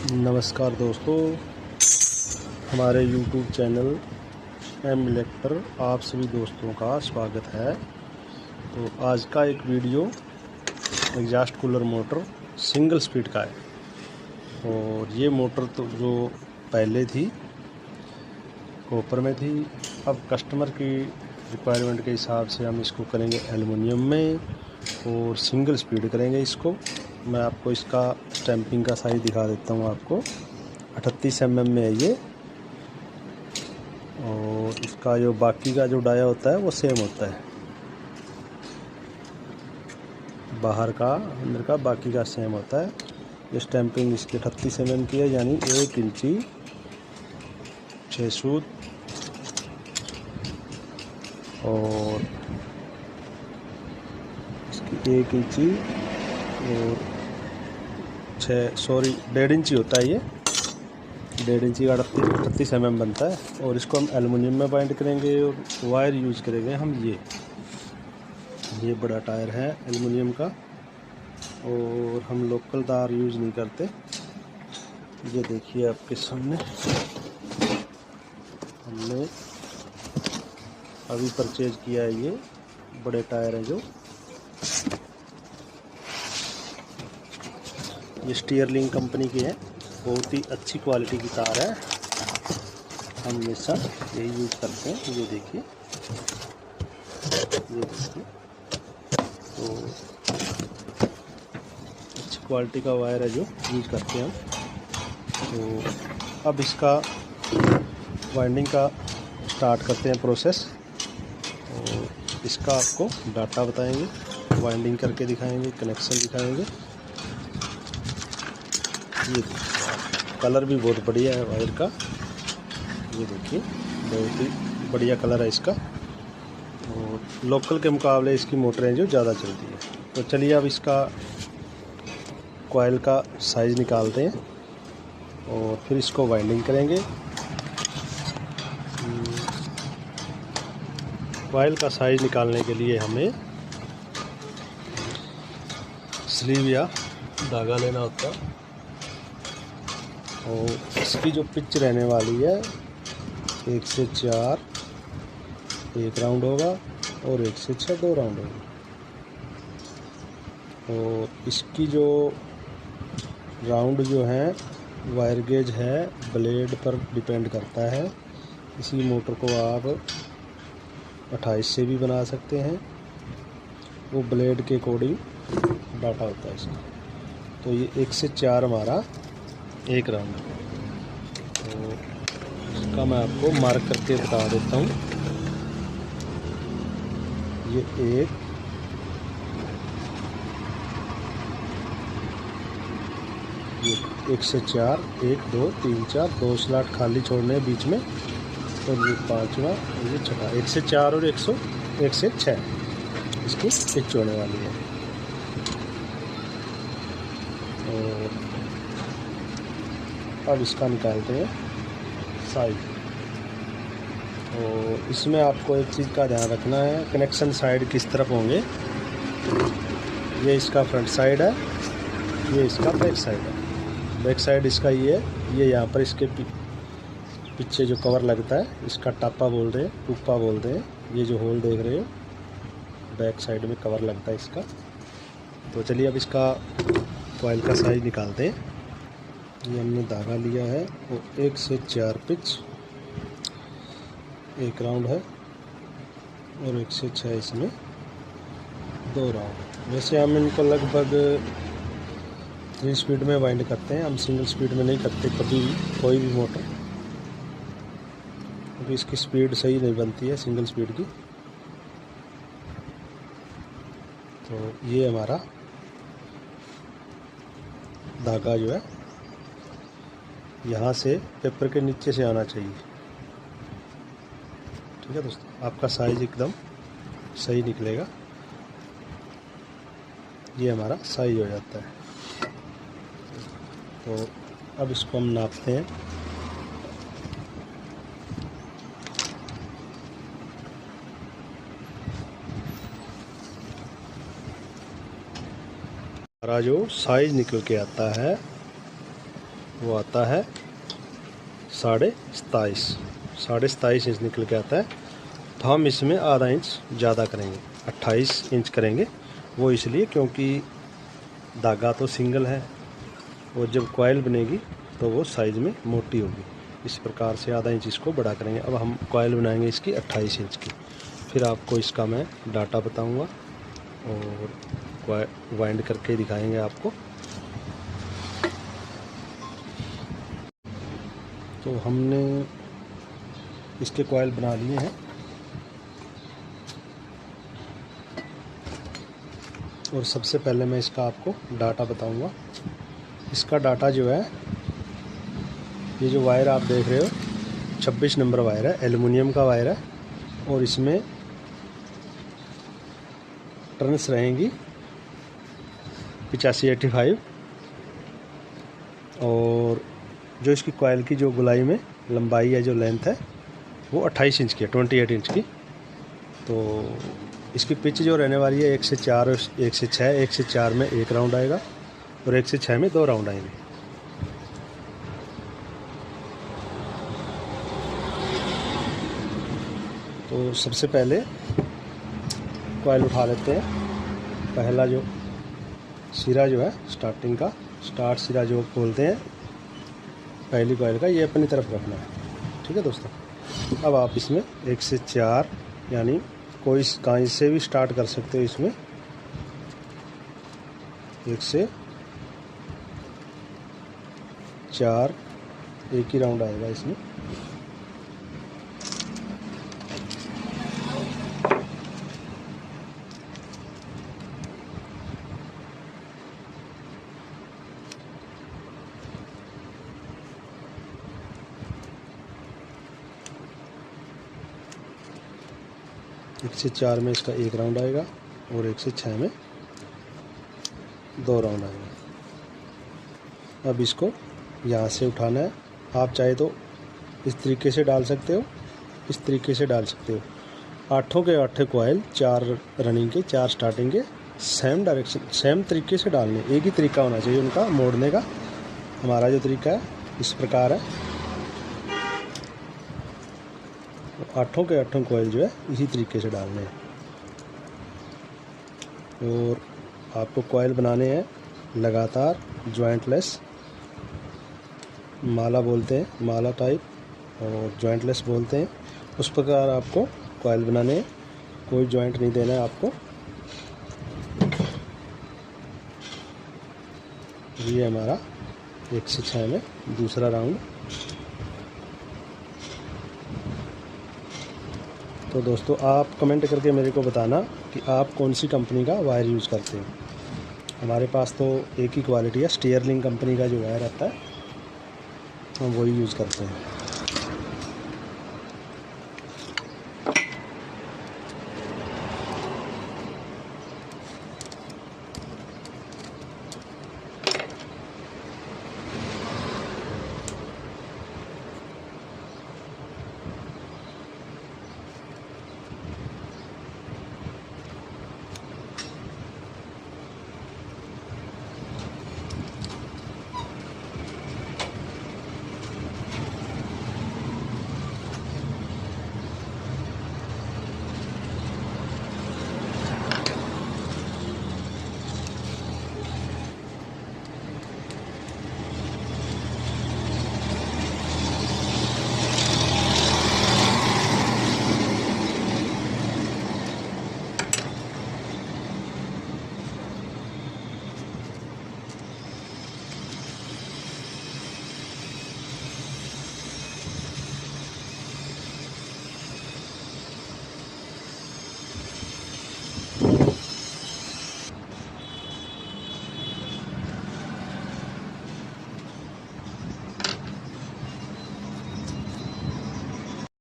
नमस्कार दोस्तों, हमारे YouTube चैनल एम इलेक्टर आप सभी दोस्तों का स्वागत है। तो आज का एक video exhaust cooler motor single speed का है। और ये मोटर तो जो पहले थी कॉपर में थी, अब कस्टमर की रिक्वायरमेंट के हिसाब से हम इसको करेंगे एल्युमिनियम में और सिंगल स्पीड करेंगे इसको। मैं आपको इसका स्टैंपिंग का साइज दिखा देता हूँ। आपको 38 mm में है ये, और इसका जो बाकी का जो डाया होता है वो सेम होता है, बाहर का अंदर का बाकी का सेम होता है। ये स्टैंपिंग इसकी 38 mm की है, यानी 1 इंची 6 सूत और इसकी 1 इंची और 1.5 इंची होता है। ये 1.5 इंची का 38 mm बनता है। और इसको हम एल्युमिनियम में बाइंड करेंगे और वायर यूज करेंगे हम ये बड़ा टायर है एल्युमिनियम का, और हम लोकल तार यूज नहीं करते। ये देखिए आपके सामने हमने अभी परचेज किया है। ये बड़े टायर हैं जो ये स्टीयरलिंग कंपनी की है, बहुत ही अच्छी क्वालिटी की तार है। हम हमेशा यही यूज करते हैं। ये देखिए तो अच्छी क्वालिटी का वायर है जो यूज करते हैं हम। तो अब इसका वाइंडिंग का स्टार्ट करते हैं प्रोसेस, और इसका आपको डाटा बताएंगे, वाइंडिंग करके दिखाएंगे, कनेक्शन दिखाएंगे। ये कलर भी बहुत बढ़िया है वायर का, ये देखिए बहुत ही बढ़िया कलर है इसका, और लोकल के मुकाबले इसकी मोटरें जो ज़्यादा चलती है। तो चलिए अब इसका कॉइल का साइज़ निकालते हैं और फिर इसको वाइंडिंग करेंगे। कॉइल का साइज़ निकालने के लिए हमें स्लीव या धागा लेना होता है, और इसकी जो पिच रहने वाली है 1 से 4 1 राउंड होगा और 1 से 6 2 राउंड होगा। और इसकी जो राउंड जो है वायर गेज है ब्लेड पर डिपेंड करता है। इसी मोटर को आप 28 से भी बना सकते हैं, वो ब्लेड के अकॉर्डिंग डाटा होता है इसका। तो ये 1 से 4 हमारा 1 राउंड है। तो इसका मैं आपको मार्क करके बता देता हूँ। ये 1 से 4 1 2 3 4 2 स्लॉट खाली छोड़ने बीच में, और ये 5वां और ये 6वां। 1 से 4 और 1 से 6 इसकी पिच होने वाली है। और अब इसका निकालते हैं साइज। और इसमें आपको एक चीज़ का ध्यान रखना है, कनेक्शन साइड किस तरफ होंगे। ये इसका फ्रंट साइड है, ये इसका बैक साइड है। बैक साइड इसका ये है, ये यहाँ पर इसके पीछे जो कवर लगता है इसका टापा बोलते हैं, टुप्पा बोलते हैं। ये जो होल देख रहे हो बैक साइड में कवर लगता है इसका। तो चलिए अब इसका कॉइल का साइज निकालते हैं। ये हमने धागा लिया है, वो 1 से 4 पिच 1 राउंड है, और 1 से 6 इसमें 2 राउंड। वैसे हम इनको लगभग 3 स्पीड में वाइंड करते हैं, हम सिंगल स्पीड में नहीं करते कभी भी कोई भी मोटर, क्योंकि इसकी स्पीड सही नहीं बनती है सिंगल स्पीड की। तो ये हमारा धागा जो है यहाँ से पेपर के नीचे से आना चाहिए। ठीक है दोस्तों, आपका साइज एकदम सही निकलेगा। ये हमारा साइज हो जाता है। तो अब इसको हम नापते हैं। हमारा जो साइज निकल के आता है वो आता है 27.5 इंच निकल के आता है। तो हम इसमें आधा इंच ज़्यादा करेंगे, 28 इंच करेंगे। वो इसलिए क्योंकि धागा तो सिंगल है और जब कॉइल बनेगी तो वो साइज़ में मोटी होगी। इस प्रकार से आधा इंच इसको बड़ा करेंगे। अब हम कॉइल बनाएंगे इसकी 28 इंच की। फिर आपको इसका मैं डाटा बताऊंगा और वाइंड करके दिखाएंगे आपको। तो हमने इसके कॉइल बना लिए हैं और सबसे पहले मैं इसका आपको डाटा बताऊंगा। इसका डाटा जो है, ये जो वायर आप देख रहे हो 26 नंबर वायर है, एल्युमिनियम का वायर है और इसमें टर्न्स रहेंगी 85-85 और जो इसकी कॉइल की जो गोलाई में लंबाई है, जो लेंथ है वो 28 इंच की है, 28 इंच की। तो इसकी पिच जो रहने वाली है 1 से 4 और 1 से 6। 1 से 4 में 1 राउंड आएगा और 1 से 6 में 2 राउंड आएंगे। तो सबसे पहले कॉइल उठा लेते हैं। पहला जो सिरा जो है स्टार्टिंग का, स्टार्ट सिरा जो बोलते हैं पहली कॉइल का, ये अपनी तरफ रखना है। ठीक है दोस्तों। अब आप इसमें 1 से 4 यानी कोई कहीं से भी स्टार्ट कर सकते हो। इसमें 1 से 4 एक ही राउंड आएगा इसमें। एक से 4 में इसका 1 राउंड आएगा और 1 से 6 में 2 राउंड आएगा। अब इसको यहाँ से उठाना है। आप चाहे तो इस तरीके से डाल सकते हो, इस तरीके से डाल सकते हो। 8 के 8 कॉइल, 4 रनिंग के 4 स्टार्टिंग के सेम डायरेक्शन, सेम तरीके से डालने। एक ही तरीका होना चाहिए उनका मोड़ने का। हमारा जो तरीका है इस प्रकार है। 8 के 8 कॉइल जो है इसी तरीके से डालने हैं। और आपको कॉइल बनाने हैं लगातार जॉइंटलेस, माला बोलते हैं, माला टाइप और जॉइंटलेस बोलते हैं। उस प्रकार आपको कॉइल बनाने हैं, कोई जॉइंट नहीं देना है आपको। ये हमारा 1 से 6 में दूसरा राउंड। तो दोस्तों आप कमेंट करके मेरे को बताना कि आप कौन सी कंपनी का वायर यूज़ करते हो। हमारे पास तो एक ही क्वालिटी है, स्टीयरलिंग कंपनी का जो वायर आता है हम वही यूज़ करते हैं।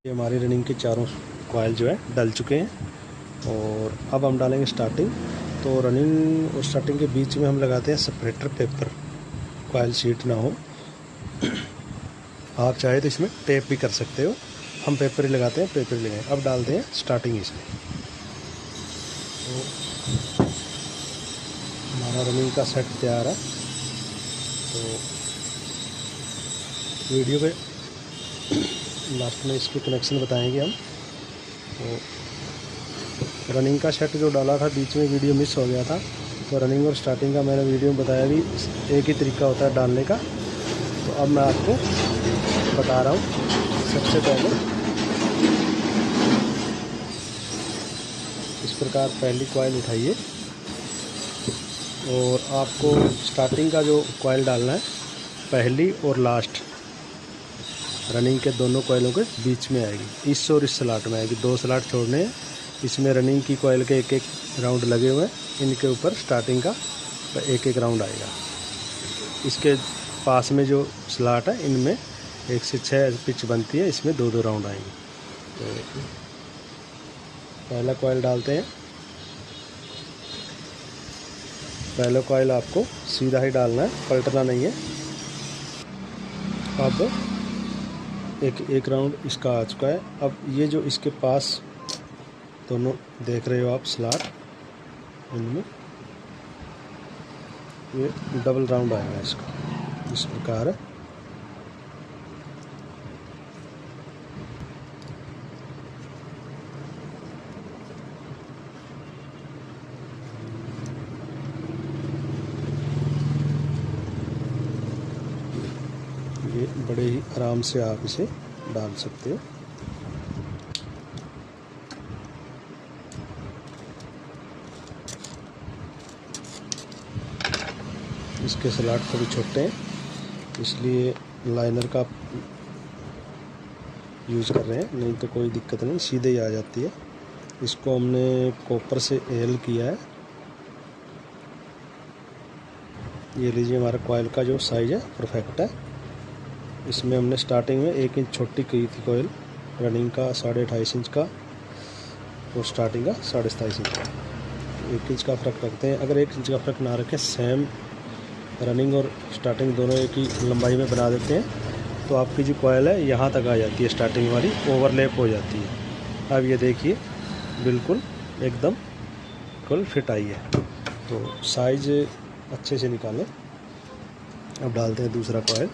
ये हमारी रनिंग के चारों कॉइल जो है डल चुके हैं और अब हम डालेंगे स्टार्टिंग। तो रनिंग और स्टार्टिंग के बीच में हम लगाते हैं सेपरेटर पेपर, कॉइल शीट ना हो। आप चाहे तो इसमें टेप भी कर सकते हो, हम पेपर ही लगाते हैं, पेपर ही लगाएं। अब डालते हैं स्टार्टिंग इसमें। तो हमारा रनिंग का सेट तैयार है। तो वीडियो के लास्ट में इसके कनेक्शन बताएंगे हम। तो रनिंग का सेट जो डाला था बीच में वीडियो मिस हो गया था, तो रनिंग और स्टार्टिंग का मैंने वीडियो में बताया भी एक ही तरीका होता है डालने का। तो अब मैं आपको बता रहा हूँ। सबसे पहले इस प्रकार पहली कॉइल उठाइए और आपको स्टार्टिंग का जो कॉइल डालना है पहली और लास्ट रनिंग के दोनों कॉइलों के बीच में आएगी, इस और इस स्लॉट में आएगी। 2 स्लॉट छोड़ने हैं। इसमें रनिंग की कॉइल के एक राउंड लगे हुए हैं, इनके ऊपर स्टार्टिंग का एक राउंड आएगा। इसके पास में जो स्लॉट है इनमें 1 से 6 पिच बनती है, इसमें 2 राउंड आएंगे। तो पहला कॉइल डालते हैं। पहला कॉइल आपको सीधा ही डालना है, पलटना नहीं है। अब एक राउंड इसका आ चुका है। अब ये जो इसके पास दोनों देख रहे हो आप स्लॉट, इनमें ये डबल राउंड आएगा इसका, इस प्रकार है। ये बड़े ही आराम से आप इसे डाल सकते हो। इसके स्लॉट थोड़ी छोटे हैं, इसलिए लाइनर का यूज़ कर रहे हैं, नहीं तो कोई दिक्कत नहीं, सीधे ही आ जाती है। इसको हमने कॉपर से एल किया है। ये लीजिए, हमारा कॉइल का जो साइज़ है परफेक्ट है। इसमें हमने स्टार्टिंग में 1 इंच छोटी की थी कॉइल, रनिंग का 28.5 इंच का और स्टार्टिंग का 27.5 इंच का। 1 इंच का फ़र्क रखते हैं। अगर 1 इंच का फ़र्क ना रखें, सेम रनिंग और स्टार्टिंग दोनों एक ही लंबाई में बना देते हैं, तो आपकी जो कॉइल है यहाँ तक आ जाती है, स्टार्टिंग वाली ओवरलैप हो जाती है। अब ये देखिए बिल्कुल एकदम बिल्कुल फिट आई है। तो साइज़ अच्छे से निकालें। अब डालते हैं दूसरा कॉइल।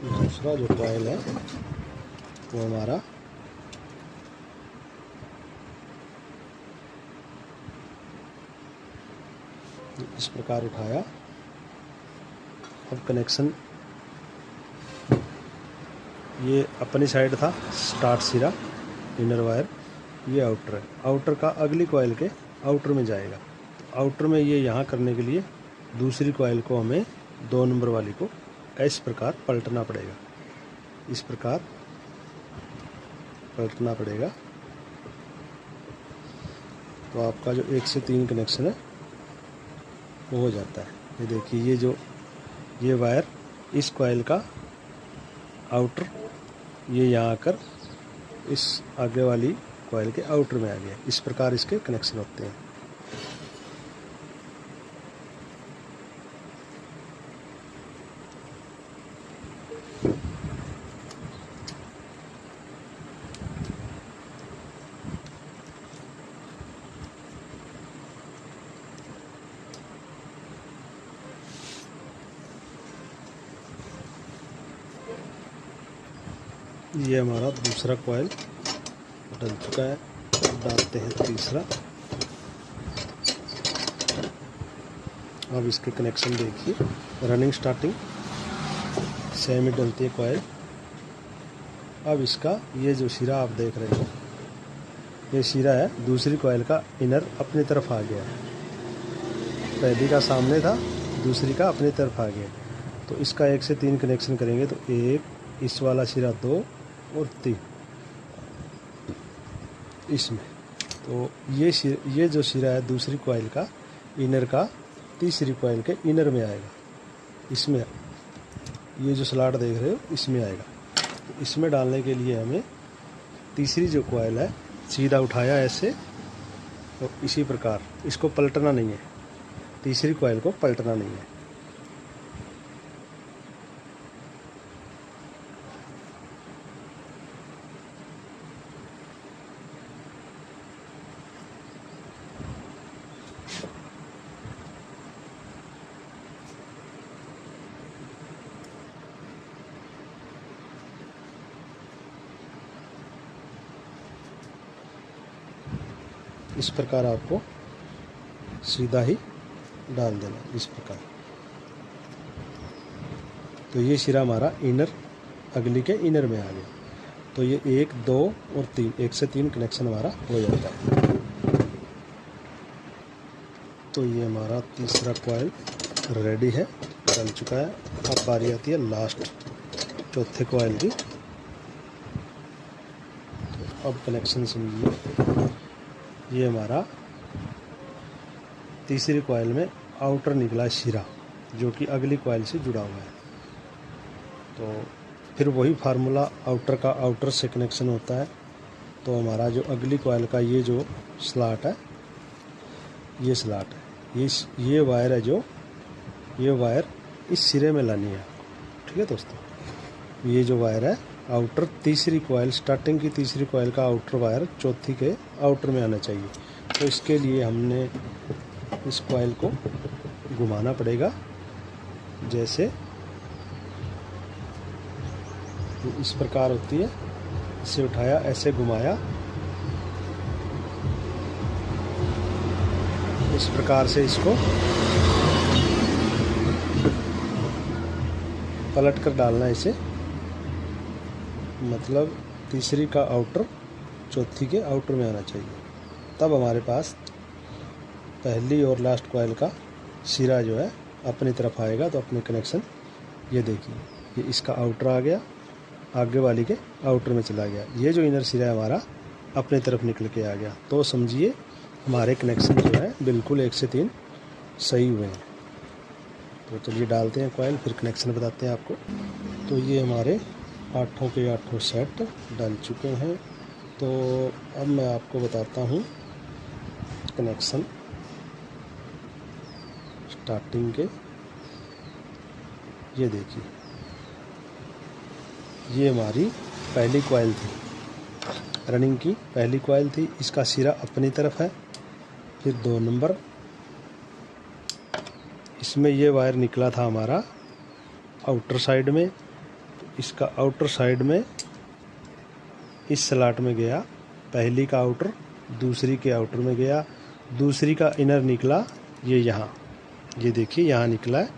दूसरा जो कॉइल है वो हमारा इस प्रकार उठाया। अब कनेक्शन ये अपनी साइड था, स्टार्ट सिरा इनर वायर, ये आउटर है। आउटर का अगली कॉइल के आउटर में जाएगा। आउटर में ये यहाँ करने के लिए दूसरी कॉइल को हमें 2 नंबर वाली को इस प्रकार पलटना पड़ेगा, इस प्रकार पलटना पड़ेगा। तो आपका जो 1 से 3 कनेक्शन है वो हो जाता है। ये देखिए, ये वायर इस कॉइल का आउटर, ये यहाँ आकर इस आगे वाली कॉइल के आउटर में आ गया। इस प्रकार इसके कनेक्शन होते हैं। ये हमारा दूसरा कॉइल डल चुका है। डालते हैं तीसरा। अब इसके कनेक्शन देखिए, रनिंग स्टार्टिंग सेम ही डलती है कॉइल। अब इसका ये जो सिरा आप देख रहे हो, ये सिरा है दूसरी कॉइल का इनर अपनी तरफ आ गया है। पहली का सामने था, दूसरी का अपनी तरफ आ गया। तो इसका 1 से 3 कनेक्शन करेंगे तो 1, इस वाला सिरा 2 और 3 इसमें। तो ये जो सिरा है दूसरी कॉइल का इनर का तीसरी कॉइल के इनर में आएगा। इसमें ये जो स्लॉट देख रहे हो इसमें आएगा। इसमें डालने के लिए हमें तीसरी जो कॉइल है सीधा उठाया ऐसे, और इसी प्रकार इसको पलटना नहीं है, तीसरी कॉइल को पलटना नहीं है। इस प्रकार आपको सीधा ही डाल देना, इस प्रकार। तो ये सिरा हमारा इनर, अगली के इनर में आ गया। तो ये 1, 2 और 3, 1 से 3 कनेक्शन हमारा हो जाता है। तो ये हमारा तीसरा कॉइल रेडी है, डल चुका है। अब बारी आती है लास्ट चौथे कॉइल की। तो अब कनेक्शन समझिए, ये हमारा तीसरी कॉइल में आउटर निकला सिरा, जो कि अगली कॉइल से जुड़ा हुआ है। तो फिर वही फार्मूला आउटर का, आउटर से कनेक्शन होता है। तो हमारा जो अगली कॉइल का ये जो स्लॉट है, ये स्लॉट है, ये वायर है, जो ये वायर इस सिरे में लानी है आपको। ठीक है दोस्तों, ये जो वायर है आउटर, तीसरी कॉइल, स्टार्टिंग की तीसरी कॉइल का आउटर वायर चौथी के आउटर में आना चाहिए। तो इसके लिए हमने इस कॉइल को घुमाना पड़ेगा, जैसे इस प्रकार होती है। इसे उठाया, ऐसे घुमाया, इस प्रकार से इसको पलट कर डालना है इसे, मतलब तीसरी का आउटर चौथी के आउटर में आना चाहिए। तब हमारे पास पहली और लास्ट कॉइल का सिरा जो है अपनी तरफ आएगा। तो अपने कनेक्शन ये देखिए, ये इसका आउटर आ गया, आगे वाली के आउटर में चला गया। ये जो इनर सिरा है हमारा अपनी तरफ निकल के आ गया। तो समझिए हमारे कनेक्शन जो है बिल्कुल 1 से 3 सही हुए हैं। तो चलिए डालते हैं कॉइल, फिर कनेक्शन बताते हैं आपको। तो ये हमारे 8 के 8 सेट डाल चुके हैं। तो अब मैं आपको बताता हूँ कनेक्शन स्टार्टिंग के। ये देखिए, ये हमारी पहली कॉइल थी, रनिंग की पहली कॉइल थी। इसका सिरा अपनी तरफ है। फिर 2 नंबर, इसमें ये वायर निकला था हमारा आउटर साइड में। इसका आउटर साइड में इस स्लॉट में गया, पहली का आउटर दूसरी के आउटर में गया। दूसरी का इनर निकला ये यहाँ, ये देखिए यहाँ निकला है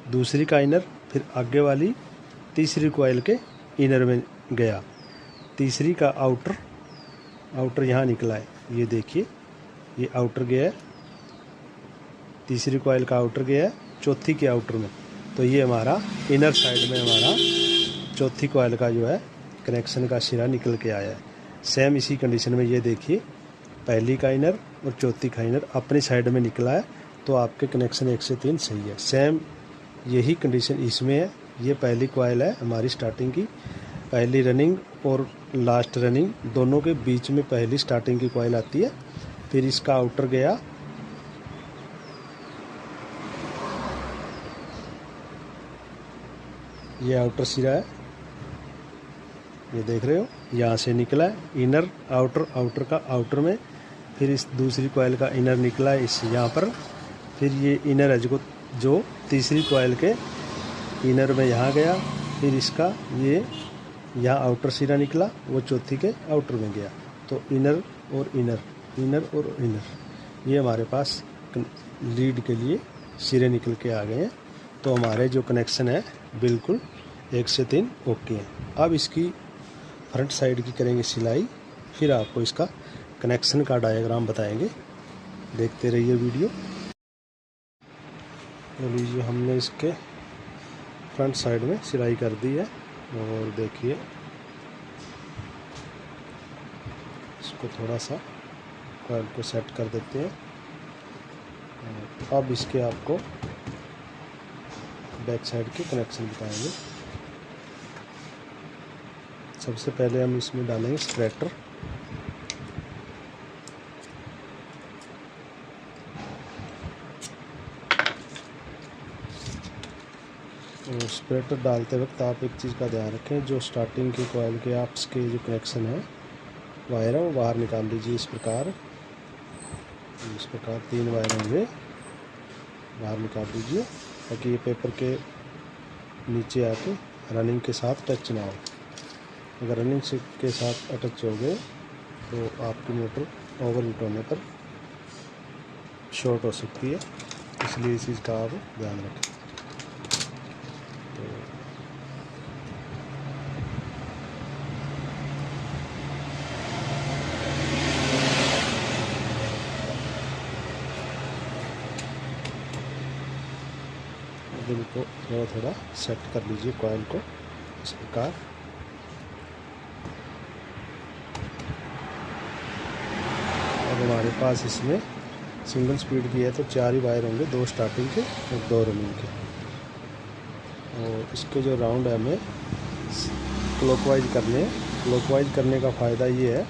दूसरी का इनर। फिर आगे वाली तीसरी कॉइल के इनर में गया। तीसरी का आउटर यहाँ निकला है, ये देखिए, ये आउटर गया है, तीसरी कॉइल का आउटर गया है चौथी के आउटर में। तो ये हमारा इनर साइड में हमारा चौथी कॉइल का जो है कनेक्शन का सिरा निकल के आया है। सेम इसी कंडीशन में ये देखिए, पहली का इनर और चौथी का इनर अपनी साइड में निकला है। तो आपके कनेक्शन 1 से 3 सही है। सेम यही कंडीशन इसमें है। ये पहली कॉइल है हमारी स्टार्टिंग की, पहली रनिंग और लास्ट रनिंग दोनों के बीच में पहली स्टार्टिंग की कॉइल आती है। फिर इसका आउटर गया, ये आउटर सिरा है, ये देख रहे हो, यहाँ से निकला है इनर, आउटर का आउटर में। फिर इस दूसरी कॉइल का इनर निकला है इस यहाँ पर। फिर ये इनर है जो तीसरी कॉइल के इनर में यहाँ गया। फिर इसका ये यहाँ आउटर सिरा निकला, वो चौथी के आउटर में गया। तो इनर और इनर, इनर और इनर, ये हमारे पास लीड के लिए सिरे निकल के आ गए हैं। तो हमारे जो कनेक्शन है बिल्कुल 1 से 3 ओके हैं। अब इसकी फ्रंट साइड की करेंगे सिलाई, फिर आपको इसका कनेक्शन का डायग्राम बताएंगे। देखते रहिए वीडियो। तो लीजिए, हमने इसके फ्रंट साइड में सिलाई कर दी है, और देखिए इसको थोड़ा सा कॉइल को सेट कर देते हैं। अब इसके आपको बैक साइड के कनेक्शन बताएंगे। सबसे पहले हम इसमें डालेंगे स्प्रेटर। तो स्प्रेटर डालते वक्त आप एक चीज़ का ध्यान रखें, जो स्टार्टिंग की कॉइल के आपस के जो कनेक्शन है वायर है वो बाहर निकाल लीजिए। इस प्रकार 3 वायर होंगे, बाहर निकाल दीजिए ताकि ये पेपर के नीचे आके रनिंग के साथ टच ना हो। अगर रनिंग के साथ अटैच हो गए तो आपकी मोटर ओवरहीट होने पर शॉर्ट हो सकती है, इसलिए इस चीज़ का आप ध्यान रखें। तो इनको थोड़ा थोड़ा सेट कर लीजिए कॉइल को इस प्रकार। अब हमारे पास इसमें सिंगल स्पीड की है तो 4 ही वायर होंगे, 2 स्टार्टिंग के और 2 रनिंग के। और इसके जो राउंड है हमें क्लॉकवाइज करने हैं। क्लॉकवाइज करने का फ़ायदा ये है,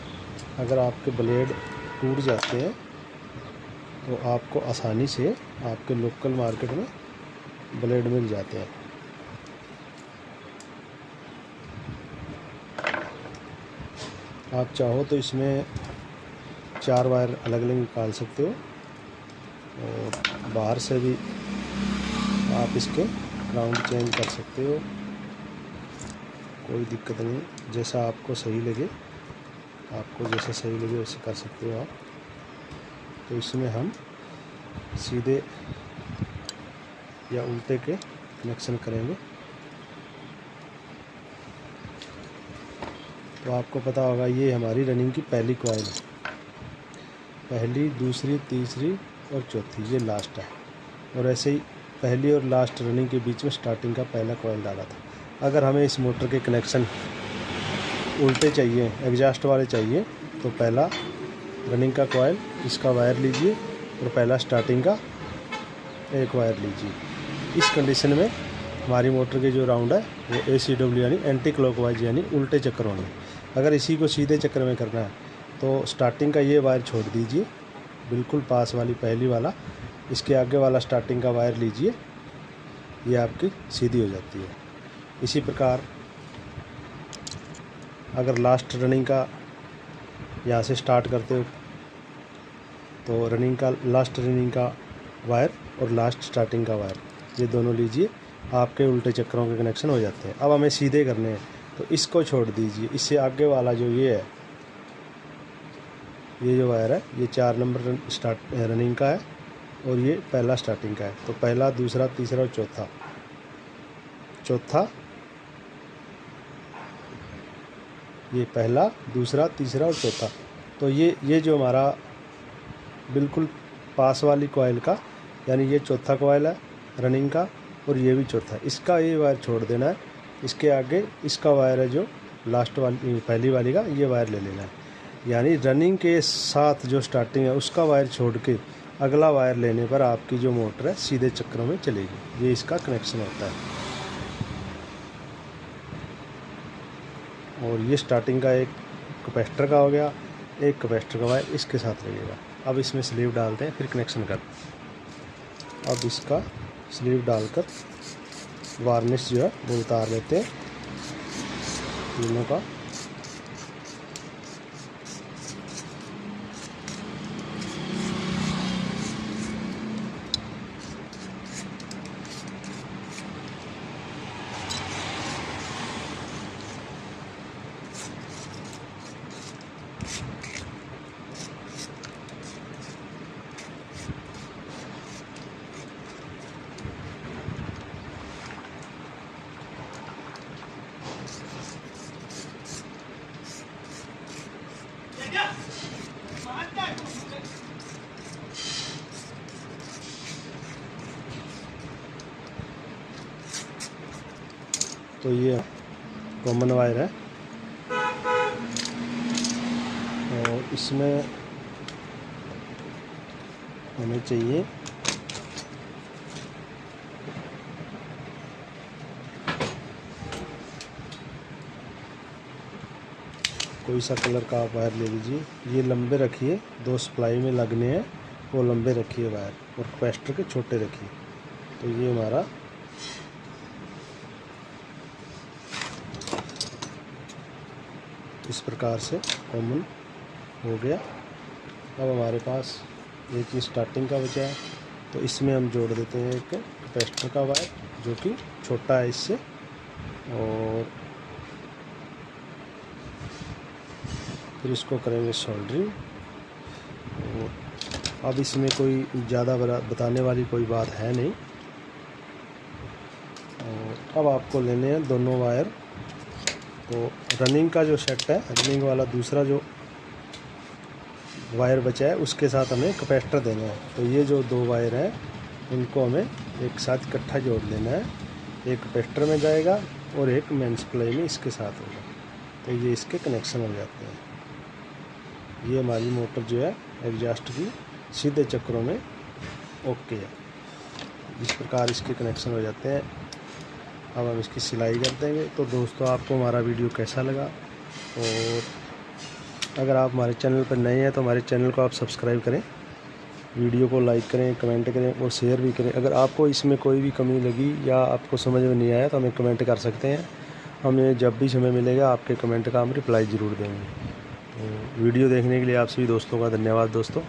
अगर आपके ब्लेड टूट जाते हैं तो आपको आसानी से आपके लोकल मार्केट में ब्लेड मिल जाते हैं। आप चाहो तो इसमें 4 वायर अलग अलग निकाल सकते हो और बाहर से भी आप इसके राउंड चेंज कर सकते हो, कोई दिक्कत नहीं। जैसा आपको सही लगे, वैसे कर सकते हो आप। तो इसमें हम सीधे या उल्टे के कनेक्शन करेंगे। तो आपको पता होगा ये हमारी रनिंग की पहली कॉइल है, पहली, दूसरी, तीसरी और चौथी, ये लास्ट है। और ऐसे ही पहली और लास्ट रनिंग के बीच में स्टार्टिंग का पहला कॉइल डाला था। अगर हमें इस मोटर के कनेक्शन उल्टे चाहिए, एग्जॉस्ट वाले चाहिए, तो पहला रनिंग का कॉइल इसका वायर लीजिए और पहला स्टार्टिंग का एक वायर लीजिए। इस कंडीशन में हमारी मोटर के जो राउंड है वो ACW यानी एंटी क्लॉकवाइज यानी उल्टे चक्कर होंगे। अगर इसी को सीधे चक्कर में करना है तो स्टार्टिंग का ये वायर छोड़ दीजिए, बिल्कुल पास वाली पहली वाला, इसके आगे वाला स्टार्टिंग का वायर लीजिए, ये आपकी सीधी हो जाती है। इसी प्रकार अगर लास्ट रनिंग का यहाँ से स्टार्ट करते हो तो लास्ट रनिंग का वायर और लास्ट स्टार्टिंग का वायर, ये दोनों लीजिए, आपके उल्टे चक्करों के कनेक्शन हो जाते हैं। अब हमें सीधे करने हैं तो इसको छोड़ दीजिए। इससे आगे वाला जो ये है, ये जो वायर है, ये 4 नंबर रनिंग का है और ये पहला स्टार्टिंग का है। तो पहला, दूसरा, तीसरा और चौथा, ये पहला, दूसरा, तीसरा और चौथा। तो ये जो हमारा बिल्कुल पास वाली कॉइल का, यानी ये चौथा कॉइल है रनिंग का और ये भी चौथा, इसका ये वायर छोड़ देना है। इसके आगे इसका वायर है जो लास्ट वाली पहली वाली का, ये वायर ले लेना है। यानी रनिंग के साथ जो स्टार्टिंग है उसका वायर छोड़ के अगला वायर लेने पर आपकी जो मोटर है सीधे चक्रों में चलेगी। ये इसका कनेक्शन होता है। और ये स्टार्टिंग का एक कैपेसिटर का हो गया, एक कैपेसिटर का वायर इसके साथ लगेगा। अब इसमें स्लीव डालते हैं, फिर कनेक्शन कर। अब इसका स्लीव डालकर वार्निश जो है वो उतार लेते हैं तीनों का। तो ये कॉमन वायर है और इसमें हमें चाहिए कोई सा कलर का आप वायर ले लीजिए। ये लंबे रखिए, 2 सप्लाई में लगने हैं वो लंबे रखिए वायर, और कैपेसिटर के छोटे रखिए। तो ये हमारा इस प्रकार से कॉमन हो गया। अब हमारे पास एक ही स्टार्टिंग का बचा है, तो इसमें हम जोड़ देते हैं एक कैपेसिटर का वायर जो कि छोटा है इससे, और फिर इसको करेंगे सोल्डरिंग। और अब इसमें कोई ज़्यादा बताने वाली कोई बात है नहीं। और अब आपको लेने हैं दोनों वायर। तो रनिंग का जो सेट है, रनिंग वाला दूसरा जो वायर बचा है उसके साथ हमें कैपेसिटर देना है। तो ये जो 2 वायर हैं इनको हमें एक साथ इकट्ठा जोड़ लेना है। एक कैपेसिटर में जाएगा और एक मेन सप्लाई में इसके साथ होगा, तो ये इसके कनेक्शन हो जाते हैं। ये हमारी मोटर जो है एग्जॉस्ट की सीधे चक्रों में ओके है। इस प्रकार इसके कनेक्शन हो जाते हैं। अब हम इसकी सिलाई कर देंगे। तो दोस्तों, आपको हमारा वीडियो कैसा लगा, और अगर आप हमारे चैनल पर नए हैं तो हमारे चैनल को आप सब्सक्राइब करें, वीडियो को लाइक करें, कमेंट करें और शेयर भी करें। अगर आपको इसमें कोई भी कमी लगी या आपको समझ में नहीं आया तो हमें कमेंट कर सकते हैं। हमें जब भी समय मिलेगा आपके कमेंट का हम रिप्लाई ज़रूर देंगे। तो वीडियो देखने के लिए आप सभी दोस्तों का धन्यवाद दोस्तों।